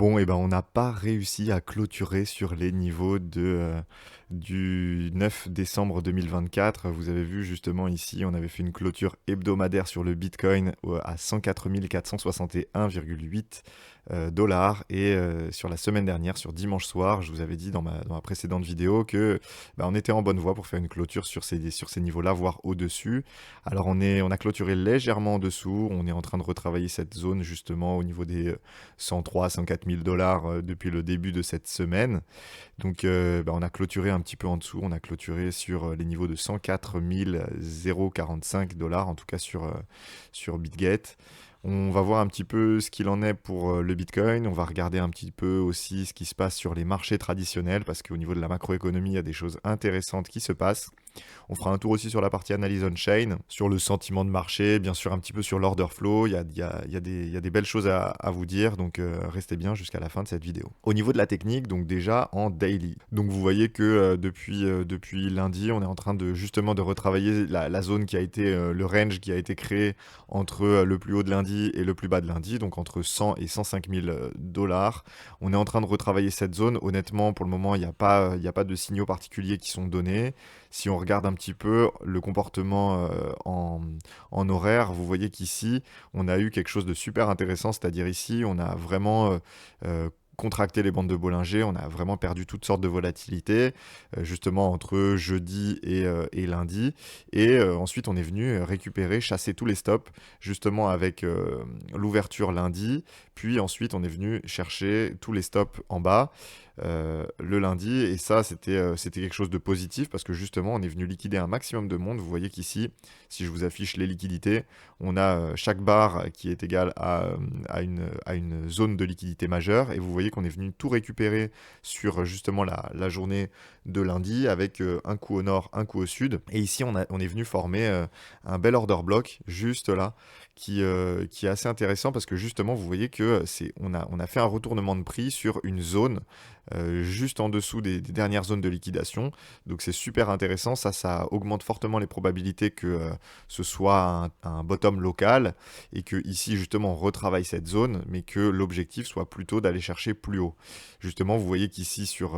Bon, et ben, on n'a pas réussi à clôturer sur les niveaux du 9 décembre 2024. Vous avez vu justement ici, on avait fait une clôture hebdomadaire sur le Bitcoin à 104 461,8 dollars. Et sur la semaine dernière, sur dimanche soir, je vous avais dit dans ma précédente vidéo que on était en bonne voie pour faire une clôture sur ces niveaux-là, voire au-dessus. Alors on a clôturé légèrement en dessous. On est en train de retravailler cette zone justement au niveau des 103, 104 000 dollars depuis le début de cette semaine. Donc on a clôturé un petit peu en dessous, on a clôturé sur les niveaux de 104 045 dollars, en tout cas sur BitGet. On va voir un petit peu ce qu'il en est pour le Bitcoin. On va regarder un petit peu aussi ce qui se passe sur les marchés traditionnels, parce qu'au niveau de la macroéconomie, il y a des choses intéressantes qui se passent. On fera un tour aussi sur la partie analyse on-chain, sur le sentiment de marché, bien sûr un petit peu sur l'order flow. Il y a des belles choses à vous dire, donc restez bien jusqu'à la fin de cette vidéo. Au niveau de la technique, donc déjà en daily. Donc vous voyez que depuis lundi, on est en train de justement de retravailler la zone qui a été, le range qui a été créé entre le plus haut de lundi et le plus bas de lundi, donc entre 100 et 105 000 dollars. On est en train de retravailler cette zone. Honnêtement, pour le moment, il n'y a pas de signaux particuliers qui sont donnés. Si on regarde un petit peu le comportement en horaire, vous voyez qu'ici, on a eu quelque chose de super intéressant, c'est-à-dire ici, on a vraiment contracté les bandes de Bollinger, on a vraiment perdu toutes sortes de volatilité, justement entre jeudi et lundi. Et ensuite, on est venu récupérer, chasser tous les stops, justement avec l'ouverture lundi. Puis ensuite, on est venu chercher tous les stops en bas le lundi. Et ça, c'était quelque chose de positif parce que justement, on est venu liquider un maximum de monde. Vous voyez qu'ici, si je vous affiche les liquidités, on a chaque barre qui est égale à une zone de liquidité majeure. Et vous voyez qu'on est venu tout récupérer sur justement la journée de lundi avec un coup au nord, un coup au sud. Et ici, on est venu former un bel order block juste là qui est assez intéressant parce que justement, vous voyez que on a fait un retournement de prix sur une zone juste en dessous des dernières zones de liquidation. Donc c'est super intéressant. Ça augmente fortement les probabilités que ce soit un bottom local et que ici justement on retravaille cette zone, mais que l'objectif soit plutôt d'aller chercher plus haut. Justement, vous voyez qu'ici sur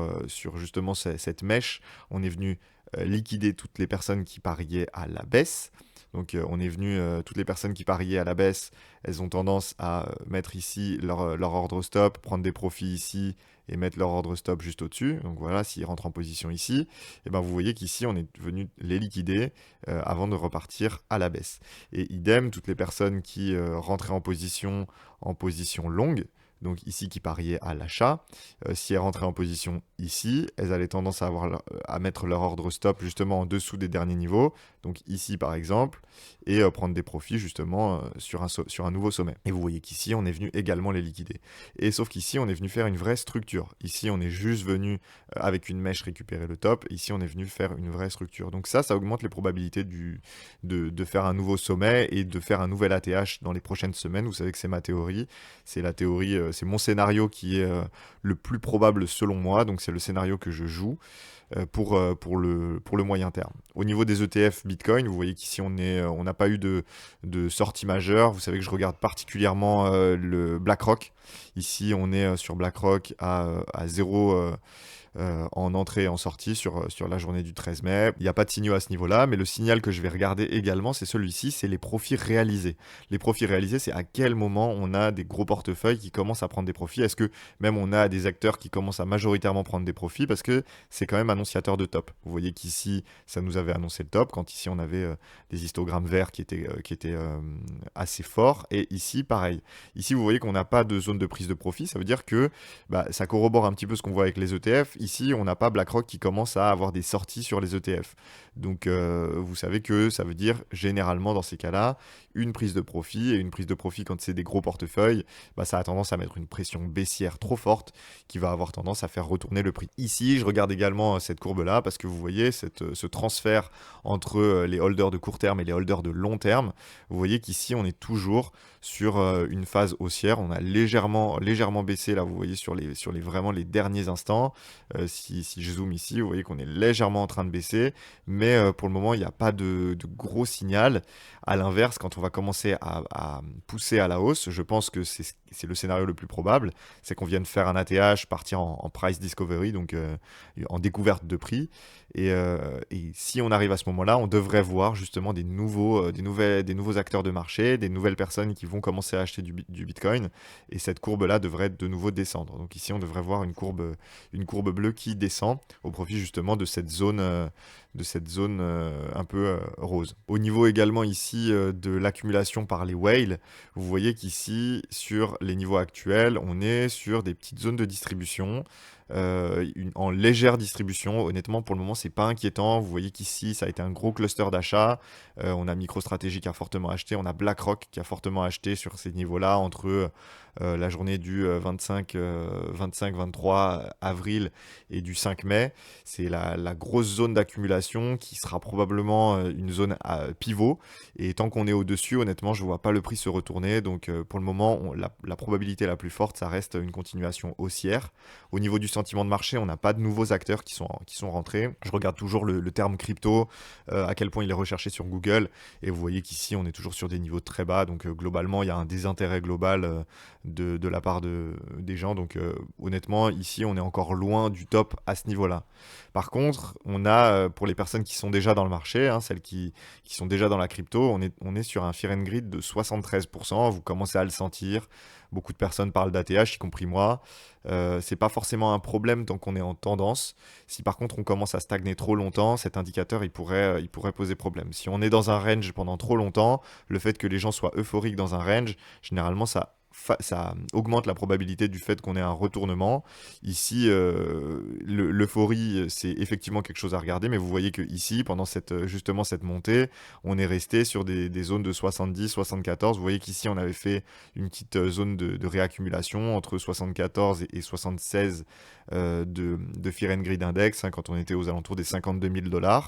justement cette mèche, on est venu liquider toutes les personnes qui pariaient à la baisse. Donc on est venu, toutes les personnes qui pariaient à la baisse, elles ont tendance à mettre ici leur ordre stop, prendre des profits ici et mettre leur ordre stop juste au-dessus. Donc voilà, s'ils rentrent en position ici, et ben vous voyez qu'ici on est venu les liquider avant de repartir à la baisse. Et idem, toutes les personnes qui rentraient en position longue, donc ici qui pariaient à l'achat, si elles rentraient en position ici, elles allaient tendance à mettre leur ordre stop justement en dessous des derniers niveaux, donc ici par exemple, et prendre des profits justement sur un nouveau sommet. Et vous voyez qu'ici, on est venu également les liquider. Et sauf qu'ici, on est venu faire une vraie structure. Ici, on est juste venu avec une mèche récupérer le top. Ici, on est venu faire une vraie structure. Donc ça augmente les probabilités de faire un nouveau sommet et de faire un nouvel ATH dans les prochaines semaines. Vous savez que c'est ma théorie. C'est la théorie, c'est mon scénario qui est le plus probable selon moi. Donc c'est le scénario que je joue pour le moyen terme. Au niveau des ETF Bitcoin, vous voyez qu'ici on n'a pas eu de sortie majeure. Vous savez que je regarde particulièrement le BlackRock. Ici, on est sur BlackRock à 0 en entrée et en sortie sur la journée du 13 mai. Il n'y a pas de signaux à ce niveau-là, mais le signal que je vais regarder également, c'est celui-ci, c'est les profits réalisés. Les profits réalisés, c'est à quel moment on a des gros portefeuilles qui commencent à prendre des profits. Est-ce que même on a des acteurs qui commencent à majoritairement prendre des profits parce que c'est quand même annonciateur de top. Vous voyez qu'ici, ça nous avait annoncé le top, quand ici on avait des histogrammes verts qui étaient assez forts. Et ici, pareil. Ici, vous voyez qu'on n'a pas de zone de prise de profit. Ça veut dire que ça corrobore un petit peu ce qu'on voit avec les ETF. Ici, on n'a pas BlackRock qui commence à avoir des sorties sur les ETF. Donc, vous savez que ça veut dire, généralement, dans ces cas-là, une prise de profit. Et une prise de profit, quand c'est des gros portefeuilles, ça a tendance à mettre une pression baissière trop forte qui va avoir tendance à faire retourner le prix. Ici, je regarde également cette courbe-là parce que vous voyez ce transfert entre les holders de court terme et les holders de long terme. Vous voyez qu'ici, on est toujours sur une phase haussière. On a légèrement baissé, là, vous voyez, vraiment les derniers instants. Si je zoome ici, vous voyez qu'on est légèrement en train de baisser, mais pour le moment, il n'y a pas de gros signal. À l'inverse, quand on va commencer à pousser à la hausse, je pense que c'est le scénario le plus probable, c'est qu'on vienne faire un ATH, partir en price discovery, donc en découverte de prix. Et si on arrive à ce moment-là, on devrait voir justement des nouveaux acteurs de marché, des nouvelles personnes qui vont commencer à acheter du Bitcoin. Et cette courbe-là devrait de nouveau descendre. Donc ici, on devrait voir une courbe bleue qui descend au profit justement de cette zone, un peu rose. Au niveau également ici de l'accumulation par les whales, vous voyez qu'ici, sur les niveaux actuels, on est sur des petites zones de distribution. En légère distribution. Honnêtement, pour le moment, c'est pas inquiétant. Vous voyez qu'ici, ça a été un gros cluster d'achat. On a MicroStrategy qui a fortement acheté. On a BlackRock qui a fortement acheté sur ces niveaux-là entre la journée du 25-23 avril et du 5 mai. C'est la grosse zone d'accumulation qui sera probablement une zone pivot. Et tant qu'on est au-dessus, honnêtement, je ne vois pas le prix se retourner. Donc pour le moment, la probabilité la plus forte, ça reste une continuation haussière. Au niveau du sentiment de marché, on n'a pas de nouveaux acteurs qui sont rentrés. Je regarde toujours le terme crypto, à quel point il est recherché sur Google. Et vous voyez qu'ici, on est toujours sur des niveaux très bas. Donc globalement, il y a un désintérêt global de la part des gens. Donc honnêtement, ici, on est encore loin du top à ce niveau-là. Par contre, on a, pour les personnes qui sont déjà dans le marché, celles qui sont déjà dans la crypto, on est sur un Fear and Greed de 73%. Vous commencez à le sentir. Beaucoup de personnes parlent d'ATH, y compris moi. C'est pas forcément un problème tant qu'on est en tendance. Si par contre on commence à stagner trop longtemps, cet indicateur il pourrait poser problème. Si on est dans un range pendant trop longtemps, le fait que les gens soient euphoriques dans un range, généralement ça augmente la probabilité du fait qu'on ait un retournement. Ici, l'euphorie, c'est effectivement quelque chose à regarder, mais vous voyez que ici, pendant justement cette montée, on est resté sur des zones de 70, 74. Vous voyez qu'ici, on avait fait une petite zone de réaccumulation entre 74 et 76 de Fear and Greed Index, quand on était aux alentours des 52 000 $.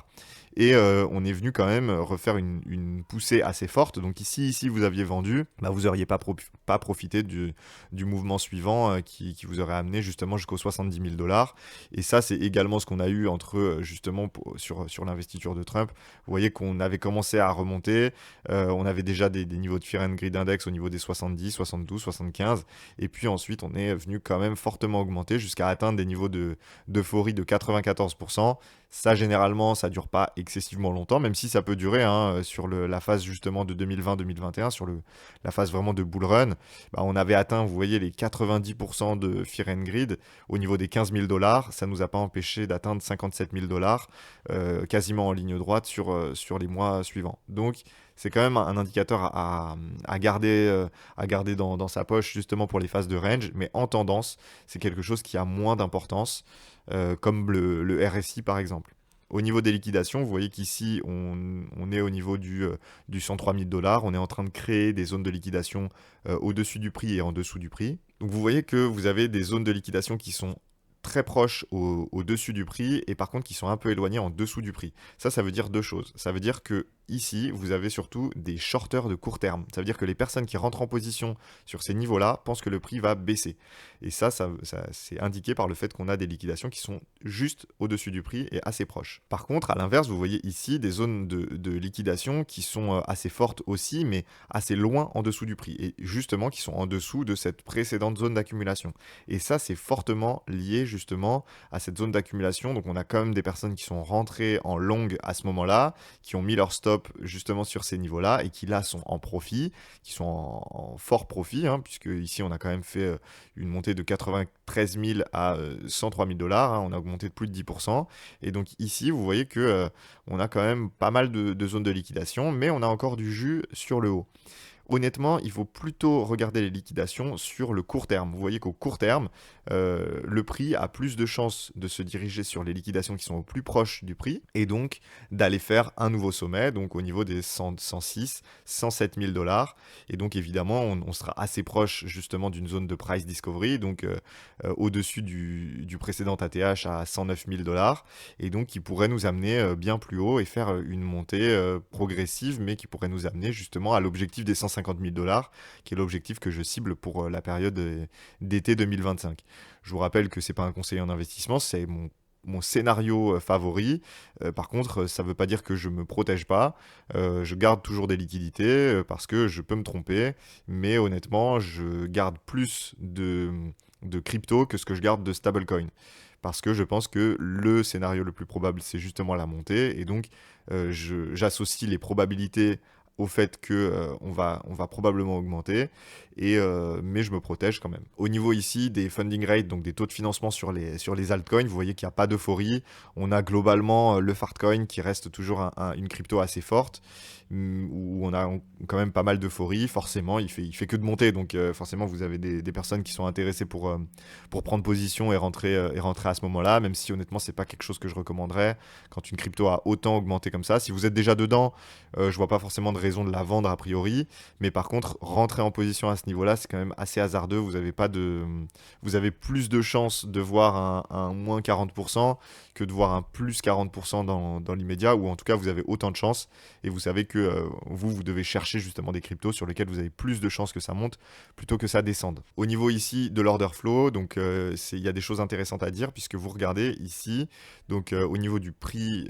Et on est venu quand même refaire une poussée assez forte. Donc ici vous aviez vendu, vous n'auriez pas profité du mouvement suivant qui vous aurait amené justement jusqu'aux 70 000 $. Et ça, c'est également ce qu'on a eu justement sur l'investiture de Trump. Vous voyez qu'on avait commencé à remonter. On avait déjà des niveaux de Fear and Greed Index au niveau des 70, 72, 75. Et puis ensuite, on est venu quand même fortement augmenter jusqu'à atteindre des niveaux d'euphorie de 94%. Ça, généralement, ça dure pas excessivement longtemps, même si ça peut durer sur la phase justement de 2020-2021, sur la phase vraiment de bull run. On avait atteint, vous voyez, les 90% de Fear and Greed au niveau des 15 000 $. Ça nous a pas empêché d'atteindre 57 000 $, quasiment en ligne droite sur les mois suivants. Donc, c'est quand même un indicateur à garder dans sa poche justement pour les phases de range, mais en tendance, c'est quelque chose qui a moins d'importance, comme le RSI par exemple. Au niveau des liquidations, vous voyez qu'ici, on est au niveau du 103 000 $. On est en train de créer des zones de liquidation au-dessus du prix et en dessous du prix. Donc vous voyez que vous avez des zones de liquidation qui sont très proches au-dessus du prix et par contre qui sont un peu éloignées en dessous du prix. Ça veut dire deux choses. Ça veut dire que ici, vous avez surtout des shorters de court terme. Ça veut dire que les personnes qui rentrent en position sur ces niveaux-là pensent que le prix va baisser. Et ça c'est indiqué par le fait qu'on a des liquidations qui sont juste au-dessus du prix et assez proches. Par contre, à l'inverse, vous voyez ici des zones de liquidation qui sont assez fortes aussi, mais assez loin en dessous du prix. Et justement, qui sont en dessous de cette précédente zone d'accumulation. Et ça, c'est fortement lié justement à cette zone d'accumulation. Donc, on a quand même des personnes qui sont rentrées en long à ce moment-là, qui ont mis leur stop justement sur ces niveaux-là et qui là sont en profit, qui sont en fort profit, puisque ici on a quand même fait une montée de 93 000 à 103 000 $, on a augmenté de plus de 10%. Et donc ici vous voyez que on a quand même pas mal de zones de liquidation, mais on a encore du jus sur le haut. honnêtement, il faut plutôt regarder les liquidations sur le court terme. Vous voyez qu'au court terme, le prix a plus de chances de se diriger sur les liquidations qui sont au plus proche du prix et donc d'aller faire un nouveau sommet, donc au niveau des 100, 106, 107 000 dollars. Et donc évidemment, on sera assez proche justement d'une zone de price discovery, donc au-dessus du précédent ATH à 109 000 dollars. Et donc qui pourrait nous amener bien plus haut et faire une montée progressive, mais qui pourrait nous amener justement à l'objectif des 150 000 dollars, qui est l'objectif que je cible pour la période d'été 2025. Je vous rappelle que c'est pas un conseiller en investissement, c'est mon scénario favori. Par contre, ça ne veut pas dire que je ne me protège pas. Je garde toujours des liquidités parce que je peux me tromper. Mais honnêtement, je garde plus de crypto que ce que je garde de stablecoin. Parce que je pense que le scénario le plus probable, c'est justement la montée. Et donc, j'associe les probabilités au fait que on va probablement augmenter, mais je me protège quand même. Au niveau ici des funding rates, donc des taux de financement sur les altcoins, vous voyez qu'il n'y a pas d'euphorie. On a globalement le Fartcoin qui reste toujours une crypto assez forte, où on a quand même pas mal d'euphorie. Forcément, il fait que de monter, donc forcément vous avez des personnes qui sont intéressées pour prendre position et rentrer à ce moment-là, même si honnêtement c'est pas quelque chose que je recommanderais quand une crypto a autant augmenté comme ça. Si vous êtes déjà dedans, je vois pas forcément de raison de la vendre a priori, mais par contre rentrer en position à ce niveau-là, c'est quand même assez hasardeux. Vous avez plus de chances de voir un moins 40% que de voir un plus 40% dans l'immédiat, ou en tout cas vous avez autant de chances et vous savez que vous devez chercher justement des cryptos sur lesquels vous avez plus de chances que ça monte plutôt que ça descende. Au niveau ici de l'order flow, donc il y a des choses intéressantes à dire puisque vous regardez ici, donc au niveau du prix,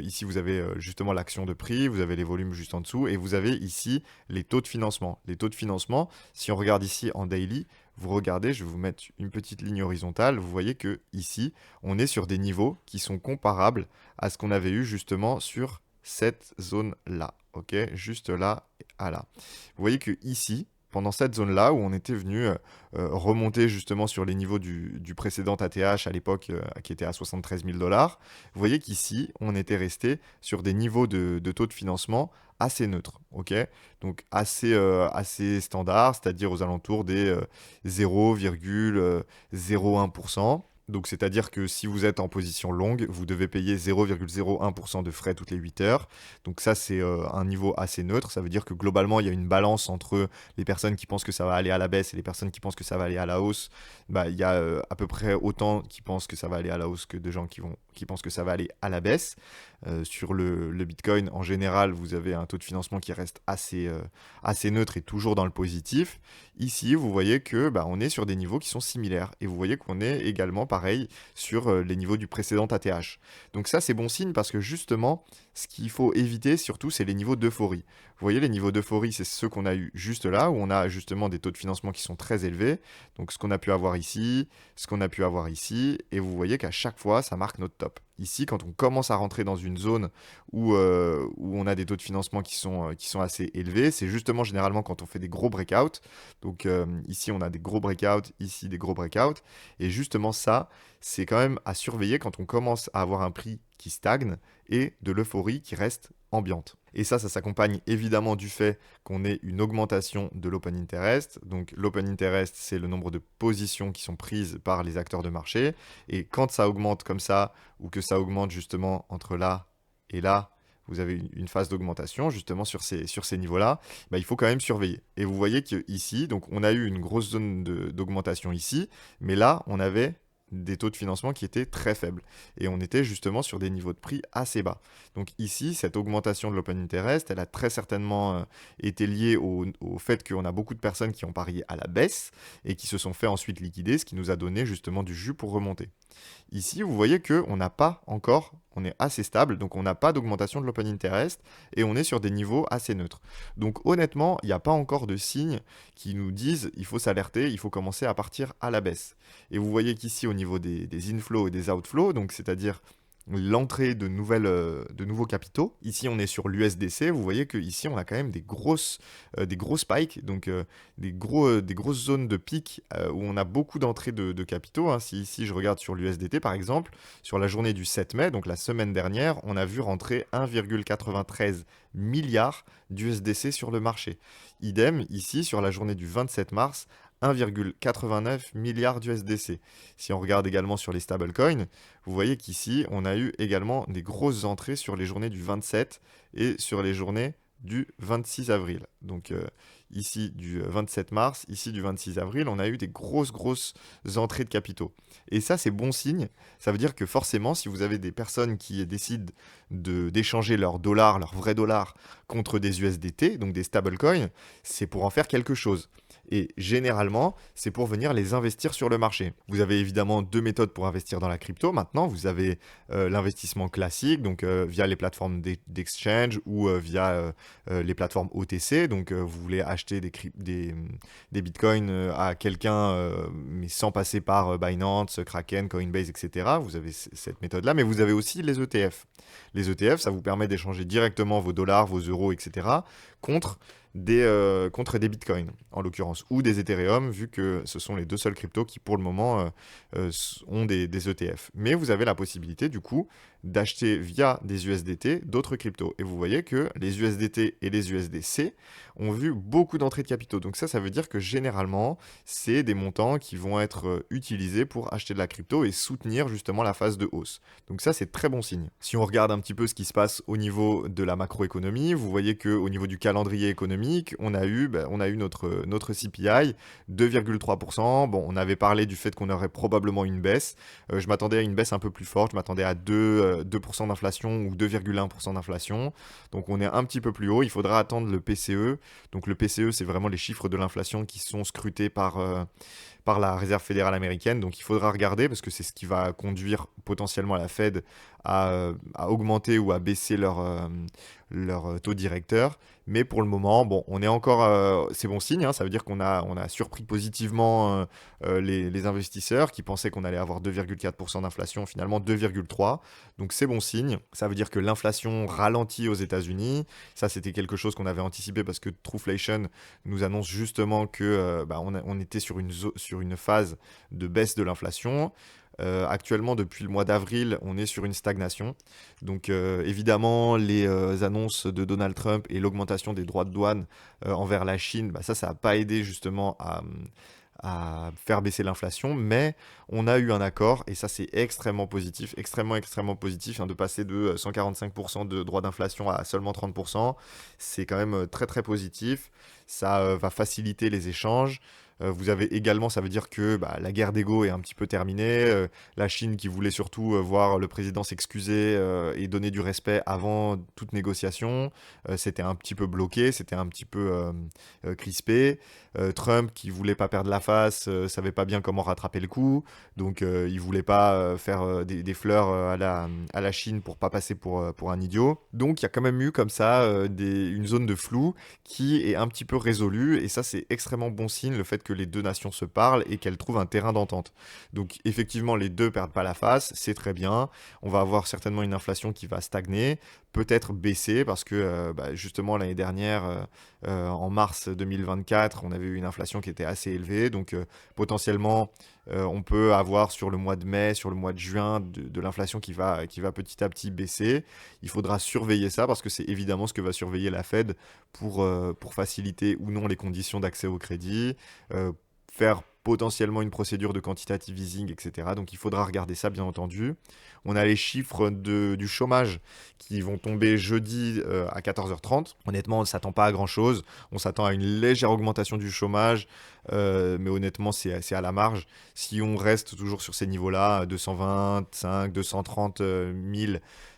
ici vous avez justement l'action de prix, vous avez les volumes juste en dessous et vous avez ici les taux de financement. Les taux de financement, si on regarde ici en daily, vous regardez, je vais vous mettre une petite ligne horizontale, vous voyez que ici, on est sur des niveaux qui sont comparables à ce qu'on avait eu justement sur cette zone-là, ok? Juste là à là. Vous voyez que ici, pendant cette zone-là, où on était venu remonter justement sur les niveaux du précédent ATH à l'époque, qui était à 73 000 dollars, vous voyez qu'ici, on était resté sur des niveaux de taux de financement assez neutres, ok? Donc assez standard, c'est-à-dire aux alentours des 0,01%. Donc, c'est-à-dire que si vous êtes en position longue, vous devez payer 0,01% de frais toutes les 8 heures. Donc ça, c'est un niveau assez neutre. Ça veut dire que globalement, il y a une balance entre les personnes qui pensent que ça va aller à la baisse et les personnes qui pensent que ça va aller à la hausse. Bah, il y a à peu près autant qui pensent que ça va aller à la hausse que de gens qui pensent que ça va aller à la baisse. Sur le Bitcoin, en général, vous avez un taux de financement qui reste assez neutre et toujours dans le positif. Ici, vous voyez que on est sur des niveaux qui sont similaires. Et vous voyez qu'on est également pareil sur les niveaux du précédent ATH. Donc ça, c'est bon signe parce que justement, ce qu'il faut éviter surtout, c'est les niveaux d'euphorie. Vous voyez, les niveaux d'euphorie, c'est ceux qu'on a eu juste là, où on a justement des taux de financement qui sont très élevés. Donc ce qu'on a pu avoir ici, ce qu'on a pu avoir ici, et vous voyez qu'à chaque fois, ça marque notre top. Ici, quand on commence à rentrer dans une zone où on a des taux de financement qui sont assez élevés, c'est justement généralement quand on fait des gros breakouts. Donc ici, on a des gros breakouts, ici des gros breakouts. Et justement ça, c'est quand même à surveiller quand on commence à avoir un prix qui stagne et de l'euphorie qui reste ambiante. Et ça s'accompagne évidemment du fait qu'on ait une augmentation de l'open interest. Donc l'open interest, c'est le nombre de positions qui sont prises par les acteurs de marché. Et quand ça augmente comme ça, ou que ça augmente justement entre là et là, vous avez une phase d'augmentation justement sur ces niveaux-là, il faut quand même surveiller. Et vous voyez qu'ici, donc on a eu une grosse zone d'augmentation ici, mais là, on avait des taux de financement qui étaient très faibles. Et on était justement sur des niveaux de prix assez bas. Donc ici, cette augmentation de l'open interest, elle a très certainement été liée au fait qu'on a beaucoup de personnes qui ont parié à la baisse et qui se sont fait ensuite liquider, ce qui nous a donné justement du jus pour remonter. Ici, vous voyez qu'on n'a pas encore, on est assez stable, donc on n'a pas d'augmentation de l'open interest et on est sur des niveaux assez neutres. Donc honnêtement, il n'y a pas encore de signes qui nous disent il faut s'alerter, il faut commencer à partir à la baisse. Et vous voyez qu'ici, au niveau des inflows et des outflows, donc c'est-à-dire l'entrée de nouveaux capitaux. Ici, on est sur l'USDC. Vous voyez qu'ici, on a quand même des gros spikes, donc des grosses zones de pic où on a beaucoup d'entrées de capitaux, hein. Si ici, je regarde sur l'USDT, par exemple, sur la journée du 7 mai, donc la semaine dernière, on a vu rentrer 1,93 milliard d'USDC sur le marché. Idem, ici, sur la journée du 27 mars, 1,89 milliard d'USDC. Si on regarde également sur les stablecoins, vous voyez qu'ici, on a eu également des grosses entrées sur les journées du 27 et sur les journées du 26 avril. Donc ici du 27 mars, ici du 26 avril, on a eu des grosses entrées de capitaux. Et ça, c'est bon signe. Ça veut dire que forcément, si vous avez des personnes qui décident d'échanger leurs dollars, leurs vrais dollars, contre des USDT, donc des stablecoins, c'est pour en faire quelque chose. Et généralement, c'est pour venir les investir sur le marché. Vous avez évidemment deux méthodes pour investir dans la crypto. Maintenant, vous avez l'investissement classique, donc via les plateformes d'exchange ou via les plateformes OTC. Donc, vous voulez acheter des bitcoins à quelqu'un, mais sans passer par Binance, Kraken, Coinbase, etc. Vous avez cette méthode-là, mais vous avez aussi les ETF. Les ETF, ça vous permet d'échanger directement vos dollars, vos euros, etc. contre contre des bitcoins, en l'occurrence, ou des Ethereum, vu que ce sont les deux seuls cryptos qui, pour le moment, ont des ETF. Mais vous avez la possibilité, du coup, d'acheter via des USDT d'autres cryptos. Et vous voyez que les USDT et les USDC ont vu beaucoup d'entrées de capitaux. Donc ça veut dire que généralement, c'est des montants qui vont être utilisés pour acheter de la crypto et soutenir justement la phase de hausse. Donc ça, c'est très bon signe. Si on regarde un petit peu ce qui se passe au niveau de la macroéconomie, vous voyez qu'au niveau du calendrier économique, on a eu notre CPI, 2,3%. Bon, on avait parlé du fait qu'on aurait probablement une baisse. Je m'attendais à une baisse un peu plus forte. Je m'attendais à 2% d'inflation ou 2,1% d'inflation. Donc on est un petit peu plus haut. Il faudra attendre le PCE. Donc le PCE, c'est vraiment les chiffres de l'inflation qui sont scrutés par la Réserve fédérale américaine. Donc il faudra regarder parce que c'est ce qui va conduire potentiellement la Fed à augmenter ou à baisser leur taux directeur. Mais pour le moment, bon, on est encore, c'est bon signe, hein. Ça veut dire on a surpris positivement les investisseurs qui pensaient qu'on allait avoir 2,4% d'inflation, finalement 2,3%. Donc c'est bon signe. Ça veut dire que l'inflation ralentit aux États-Unis. Ça, c'était quelque chose qu'on avait anticipé parce que Trueflation nous annonce justement que on était sur une phase de baisse de l'inflation. Actuellement, depuis le mois d'avril, on est sur une stagnation. Donc évidemment, les annonces de Donald Trump et l'augmentation des droits de douane envers la Chine, ça n'a pas aidé justement à faire baisser l'inflation, mais on a eu un accord et ça c'est extrêmement positif, extrêmement positif, hein, de passer de 145% de droits d'inflation à seulement 30%, c'est quand même très positif, ça va faciliter les échanges. Vous avez également, ça veut dire que la guerre d'ego est un petit peu terminée. La Chine qui voulait surtout voir le président s'excuser et donner du respect avant toute négociation, c'était un petit peu bloqué, c'était un petit peu crispé. Trump qui voulait pas perdre la face, savait pas bien comment rattraper le coup, donc il voulait pas faire des fleurs à la Chine pour pas passer pour un idiot. Donc il y a quand même eu comme ça une zone de flou qui est un petit peu résolue, et ça c'est extrêmement bon signe, le fait que les deux nations se parlent et qu'elles trouvent un terrain d'entente. Donc effectivement, les deux perdent pas la face, c'est très bien. On va avoir certainement une inflation qui va stagner, peut-être baisser, parce que justement l'année dernière, en mars 2024, on avait eu une inflation qui était assez élevée, donc potentiellement on peut avoir sur le mois de mai, sur le mois de juin, de l'inflation qui va petit à petit baisser. Il faudra surveiller ça parce que c'est évidemment ce que va surveiller la Fed pour faciliter ou non les conditions d'accès au crédit, faire potentiellement une procédure de quantitative easing, etc. Donc il faudra regarder ça, bien entendu. On a les chiffres du chômage qui vont tomber jeudi à 14h30. Honnêtement, on ne s'attend pas à grand-chose. On s'attend à une légère augmentation du chômage, mais honnêtement, c'est à la marge. Si on reste toujours sur ces niveaux-là, 225, 230 000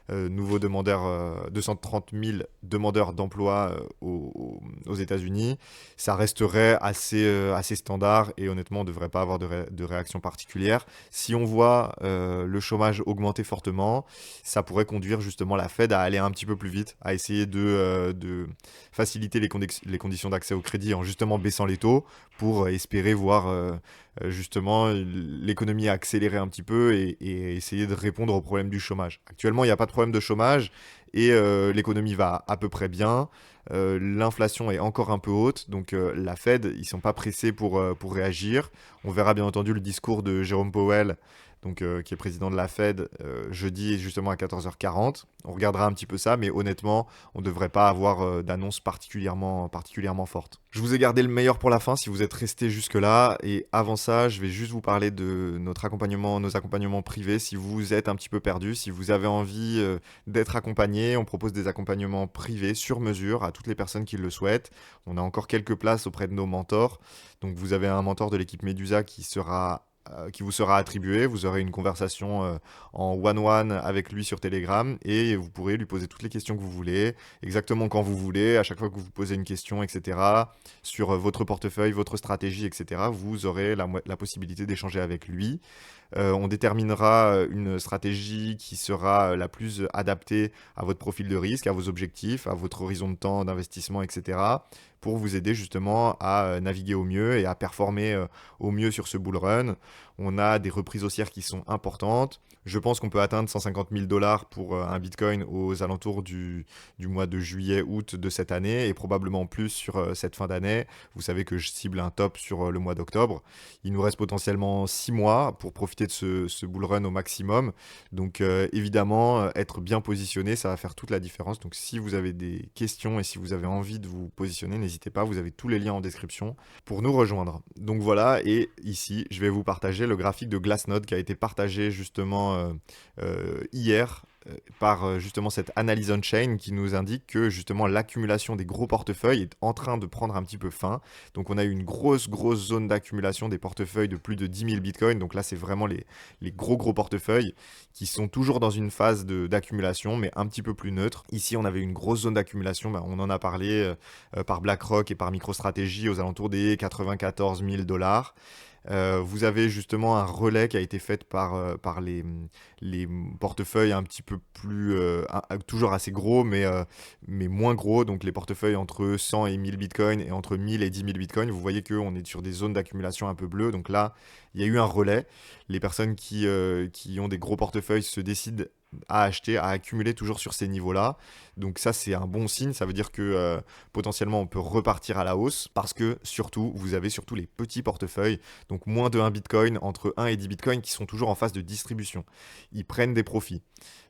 nouveaux demandeurs, 230 000 demandeurs d'emploi aux États-Unis, ça resterait assez standard et honnêtement, on ne devrait pas avoir de réaction particulière. Si on voit le chômage augmenter fortement, ça pourrait conduire justement la Fed à aller un petit peu plus vite, à essayer de faciliter les conditions d'accès au crédit en justement baissant les taux pour espérer voir justement l'économie a accéléré un petit peu et essayer de répondre au problème du chômage. Actuellement, il n'y a pas de problème de chômage et l'économie va à peu près bien. L'inflation est encore un peu haute, donc la Fed, ils sont pas pressés pour réagir. On verra bien entendu le discours de Jérôme Powell, donc, qui est président de la Fed, jeudi justement à 14h40. On regardera un petit peu ça, mais honnêtement, on ne devrait pas avoir d'annonce particulièrement forte. Je vous ai gardé le meilleur pour la fin si vous êtes resté jusque-là. Et avant ça, je vais juste vous parler de nos accompagnements privés. Si vous êtes un petit peu perdu, si vous avez envie d'être accompagné, on propose des accompagnements privés sur mesure à toutes les personnes qui le souhaitent. On a encore quelques places auprès de nos mentors. Donc vous avez un mentor de l'équipe Medusa qui vous sera attribué. Vous aurez une conversation en one-one avec lui sur Telegram et vous pourrez lui poser toutes les questions que vous voulez, exactement quand vous voulez, à chaque fois que vous posez une question, etc., sur votre portefeuille, votre stratégie, etc., vous aurez la possibilité d'échanger avec lui. On déterminera une stratégie qui sera la plus adaptée à votre profil de risque, à vos objectifs, à votre horizon de temps d'investissement, etc., pour vous aider justement à naviguer au mieux et à performer au mieux sur ce bull run. On a des reprises haussières qui sont importantes. Je pense qu'on peut atteindre 150 000 dollars pour un Bitcoin aux alentours du mois de juillet-août de cette année et probablement plus sur cette fin d'année. Vous savez que je cible un top sur le mois d'octobre. Il nous reste potentiellement 6 mois pour profiter de ce bull run au maximum. Donc évidemment, être bien positionné, ça va faire toute la différence. Donc si vous avez des questions et si vous avez envie de vous positionner, n'hésitez pas, vous avez tous les liens en description pour nous rejoindre. Donc voilà, et ici, je vais vous partager le graphique de Glassnode qui a été partagé justement hier par justement cette analyse on-chain qui nous indique que justement l'accumulation des gros portefeuilles est en train de prendre un petit peu fin. Donc on a eu une grosse zone d'accumulation des portefeuilles de plus de 10 000 bitcoins. Donc là c'est vraiment les gros portefeuilles qui sont toujours dans une phase d'accumulation mais un petit peu plus neutre. Ici on avait une grosse zone d'accumulation, on en a parlé par BlackRock et par MicroStrategy aux alentours des 94 000 dollars. Vous avez justement un relais qui a été fait par les portefeuilles un petit peu plus, toujours assez gros, mais moins gros. Donc les portefeuilles entre 100 et 1000 bitcoins et entre 1000 et 10 000 bitcoins. Vous voyez qu'on est sur des zones d'accumulation un peu bleues. Donc là, il y a eu un relais. Les personnes qui ont des gros portefeuilles se décident à acheter, à accumuler toujours sur ces niveaux-là. Donc ça, c'est un bon signe. Ça veut dire que potentiellement, on peut repartir à la hausse parce que surtout, vous avez surtout les petits portefeuilles, donc moins de 1 Bitcoin, entre 1 et 10 Bitcoin qui sont toujours en phase de distribution. Ils prennent des profits.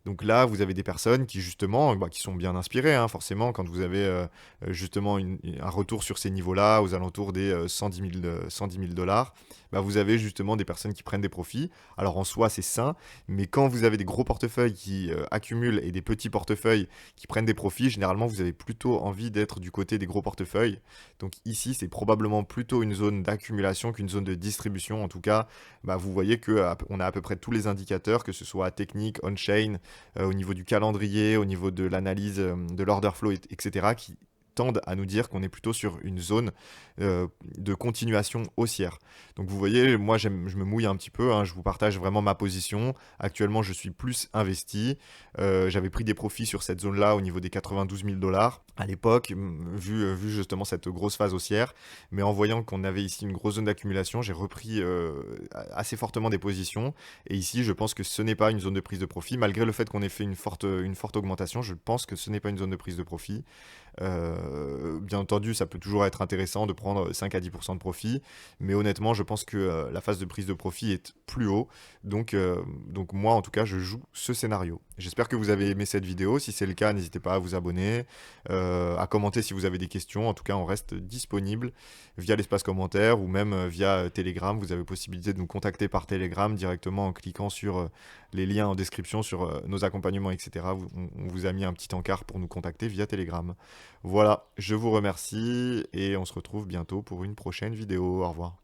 Donc là, vous avez des personnes qui justement, qui sont bien inspirées, hein, forcément, quand vous avez justement un retour sur ces niveaux-là, aux alentours des 110 000 dollars, vous avez justement des personnes qui prennent des profits. Alors en soi, c'est sain, mais quand vous avez des gros portefeuilles qui accumulent et des petits portefeuilles qui prennent des profits, généralement, vous avez plutôt envie d'être du côté des gros portefeuilles. Donc ici, c'est probablement plutôt une zone d'accumulation qu'une zone de distribution. En tout cas, vous voyez qu'on a à peu près tous les indicateurs, que ce soit technique, on-chain, au niveau du calendrier, au niveau de l'analyse de l'order flow, etc., qui tendent à nous dire qu'on est plutôt sur une zone de continuation haussière. Donc vous voyez, moi je me mouille un petit peu, hein, je vous partage vraiment ma position. Actuellement, je suis plus investi. J'avais pris des profits sur cette zone-là au niveau des 92 000 dollars à l'époque, vu justement cette grosse phase haussière. Mais en voyant qu'on avait ici une grosse zone d'accumulation, j'ai repris assez fortement des positions. Et ici, je pense que ce n'est pas une zone de prise de profit. Malgré le fait qu'on ait fait une forte augmentation, je pense que ce n'est pas une zone de prise de profit. Bien entendu, ça peut toujours être intéressant de prendre 5 à 10% de profit, mais honnêtement, je pense que la phase de prise de profit est plus haut. Donc moi, en tout cas, je joue ce scénario. J'espère que vous avez aimé cette vidéo. Si c'est le cas, n'hésitez pas à vous abonner, à commenter si vous avez des questions. En tout cas, on reste disponible via l'espace commentaire ou même via Telegram. Vous avez possibilité de nous contacter par Telegram directement en cliquant sur les liens en description sur nos accompagnements, etc. On vous a mis un petit encart pour nous contacter via Telegram. Voilà, je vous remercie et on se retrouve bientôt pour une prochaine vidéo. Au revoir.